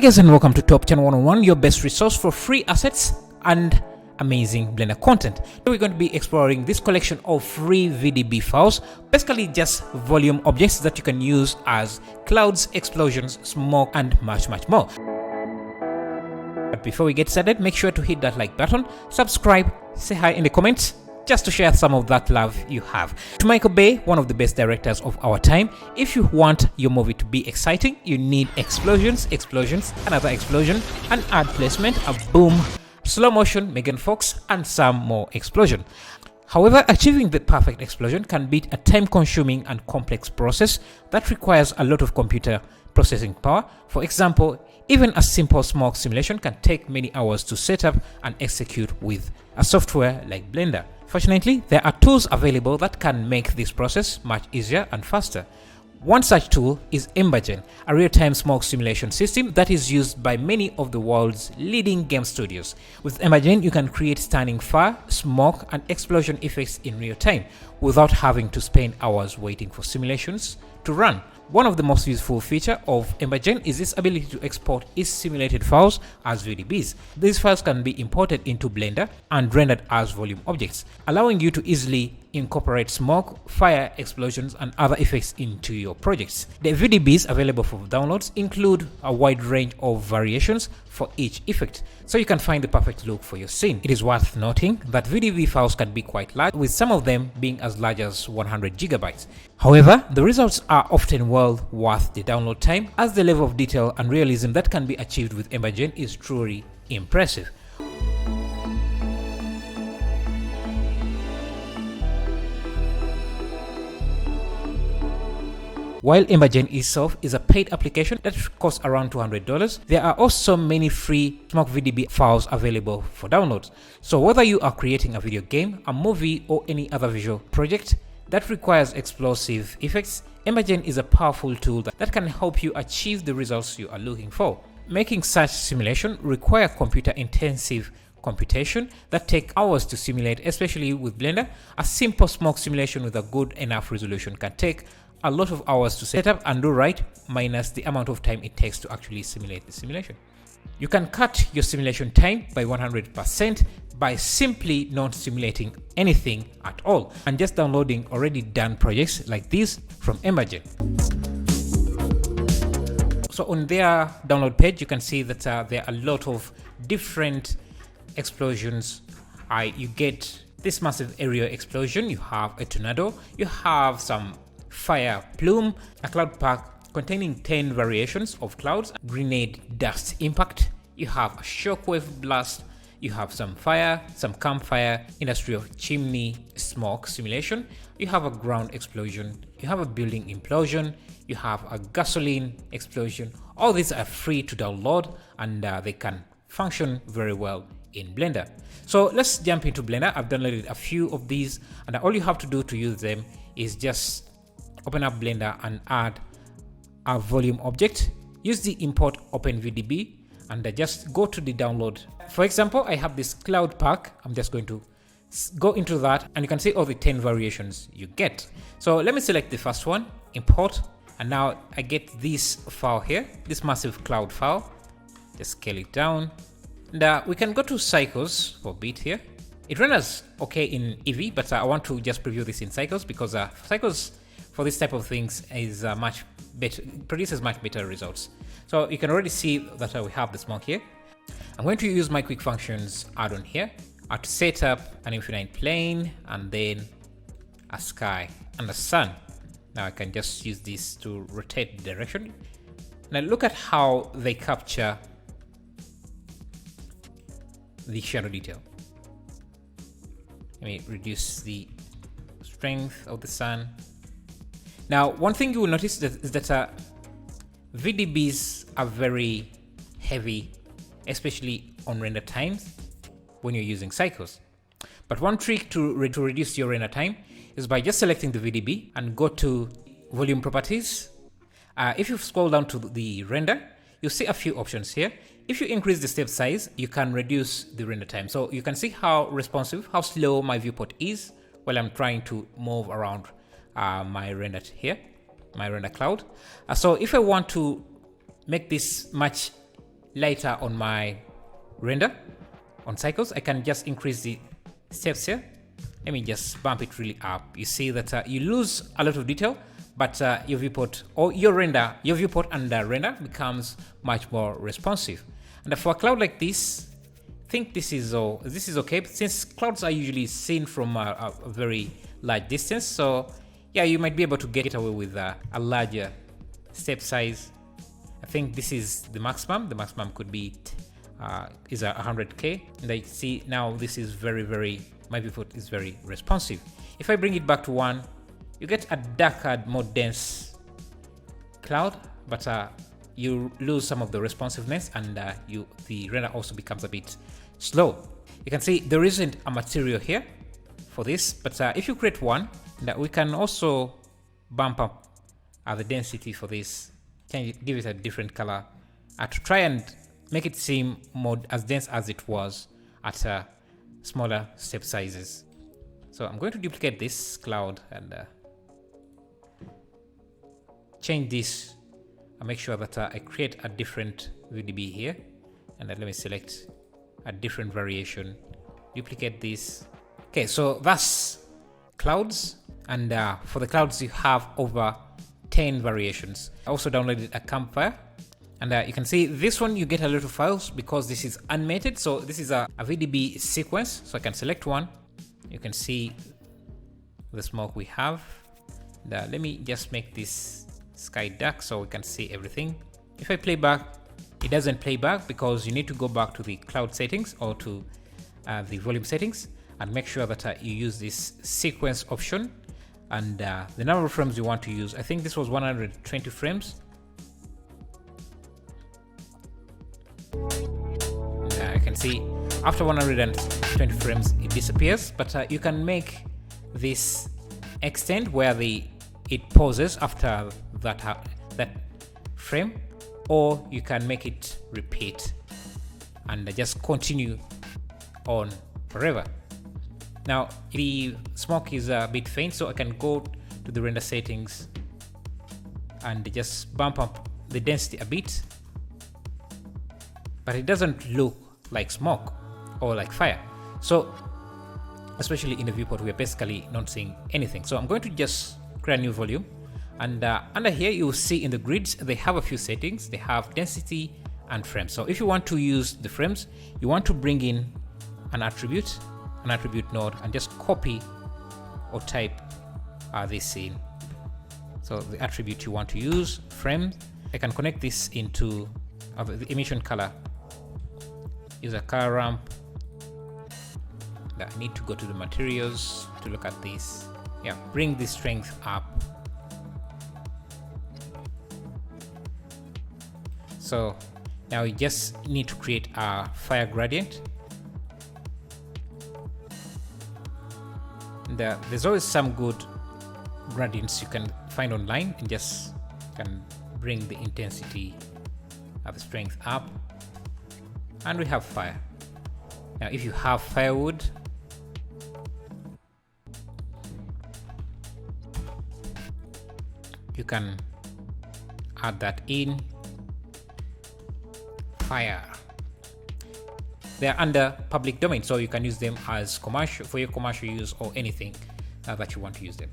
guys, and welcome to Top Channel 101, your best resource for free assets and amazing Blender content. Today we're going to be exploring this collection of free VDB files, basically just volume objects that you can use as clouds, explosions, smoke, and much more. But before we get started, make sure to hit that like button, subscribe, say hi in the comments, just to share some of that love you have. To Michael Bay, one of the best directors of our time, if you want your movie to be exciting, you need explosions, another explosion, an ad placement, a boom, slow motion, Megan Fox, and some more explosion. However, achieving the perfect explosion can be a time-consuming and complex process that requires a lot of computer processing power. For example, even a simple smoke simulation can take many hours to set up and execute with a software like Blender. Fortunately, there are tools available that can make this process much easier and faster. One such tool is Embergen, a real-time smoke simulation system that is used by many of the world's leading game studios. With Embergen, you can create stunning fire, smoke, and explosion effects in real time without having to spend hours waiting for simulations to run. One of the most useful features of Embergen is its ability to export its simulated files as VDBs. These files can be imported into Blender and rendered as volume objects, allowing you to easily incorporate smoke, fire, explosions, and other effects into your projects. The VDBs available for downloads include a wide range of variations for each effect, so you can find the perfect look for your scene. It is worth noting that VDB files can be quite large, with some of them being as large as 100 gigabytes. However, the results are often well worth the download time, as the level of detail and realism that can be achieved with Embergen is truly impressive. While Embergen itself is a paid application that costs around $200, there are also many free Smoke VDB files available for download. So whether you are creating a video game, a movie, or any other visual project that requires explosive effects, Embergen is a powerful tool that can help you achieve the results you are looking for. Making such simulation require computer-intensive computation that take hours to simulate, especially with Blender. A simple smoke simulation with a good enough resolution can take a lot of hours to set up and do right, minus the amount of time it takes to actually simulate the simulation. You can cut your simulation time by 100% by simply not simulating anything at all and just downloading already done projects like these from Embergen. So on their download page, you can see that there are a lot of different explosions. You get this massive aerial explosion, you have a tornado, you have some fire plume, a cloud pack containing 10 variations of clouds, grenade dust impact, you have a shockwave blast, you have some fire, some campfire, industrial chimney smoke simulation, you have a ground explosion, you have a building implosion, you have a gasoline explosion. All these are free to download and they can function very well in Blender. So let's jump into Blender. I've downloaded a few of these and all you have to do to use them is just open up Blender and add a volume object. Use the import OpenVDB and just go to the download. For example, I have this cloud pack. I'm just going to go into that and you can see all the 10 variations you get. So let me select the first one, import, and now I get this file here, this massive cloud file. Just scale it down. And we can go to Cycles for a bit here. It renders okay in Eevee, but I want to just preview this in Cycles because Cycles for this type of things is much better, produces much better results. So you can already see that we have the smoke here. I'm going to use my quick functions add-on here to set up an infinite plane and then a sky and a sun. Now I can just use this to rotate the direction. Now look at how they capture the shadow detail. Let me reduce the strength of the sun. Now, one thing you will notice is that VDBs are very heavy, especially on render times when you're using Cycles. But one trick to reduce your render time is by just selecting the VDB and go to Volume Properties. If you scroll down to the render, you'll see a few options here. If you increase the step size, you can reduce the render time. So you can see how responsive, how slow my viewport is while I'm trying to move around my render here, my render cloud. So if I want to make this much lighter on my render on cycles, I can just increase the steps here. Let me just bump it really up. You see that you lose a lot of detail, but your viewport or your viewport under render becomes much more responsive. And for a cloud like this, I think this is okay, since clouds are usually seen from a very large distance. So yeah, you might be able to get away with a larger step size. I think this is the maximum. The maximum could be is 100K, and I see now this is my viewport is very responsive. If I bring it back to 1, you get a darker, more dense cloud, but you lose some of the responsiveness, and the render also becomes a bit slow. You can see there isn't a material here for this, but if you create one, we can also bump up the density for this. Can give it a different color to try and make it seem more as dense as it was at smaller step sizes. So I'm going to duplicate this cloud and change this and make sure that I create a different VDB here, and let me select a different variation, duplicate this. Okay, so that's clouds, and for the clouds you have over 10 variations. I also downloaded a campfire, and you can see this one you get a lot of files because this is animated. So this is a VDB sequence, so I can select one. You can see the smoke we have. Let me just make this sky dark so we can see everything. If I play back, it doesn't play back because you need to go back to the cloud settings or to the volume settings and make sure that you use this sequence option, and the number of frames you want to use. I think this was 120 frames. I can see after 120 frames it disappears, but you can make this extend where it pauses after that frame, or you can make it repeat and just continue on forever. Now the smoke is a bit faint, so I can go to the render settings and just bump up the density a bit, but it doesn't look like smoke or like fire. So especially in the viewport, we're basically not seeing anything. So I'm going to just create a new volume, and under here you will see in the grids they have a few settings. They have density and frames. So if you want to use the frames, you want to bring in an attribute node and just copy or type this in. So the attribute you want to use, frames, I can connect this into the emission color. Use a color ramp. I need to go to the materials to look at this. Yeah, bring the strength up. So now you just need to create a fire gradient. There's always some good gradients you can find online, and just can bring the intensity of the strength up, and we have fire. Now if you have firewood, you can add that in. Fire. They're under public domain, so you can use them as commercial, for your commercial use, or anything that you want to use them.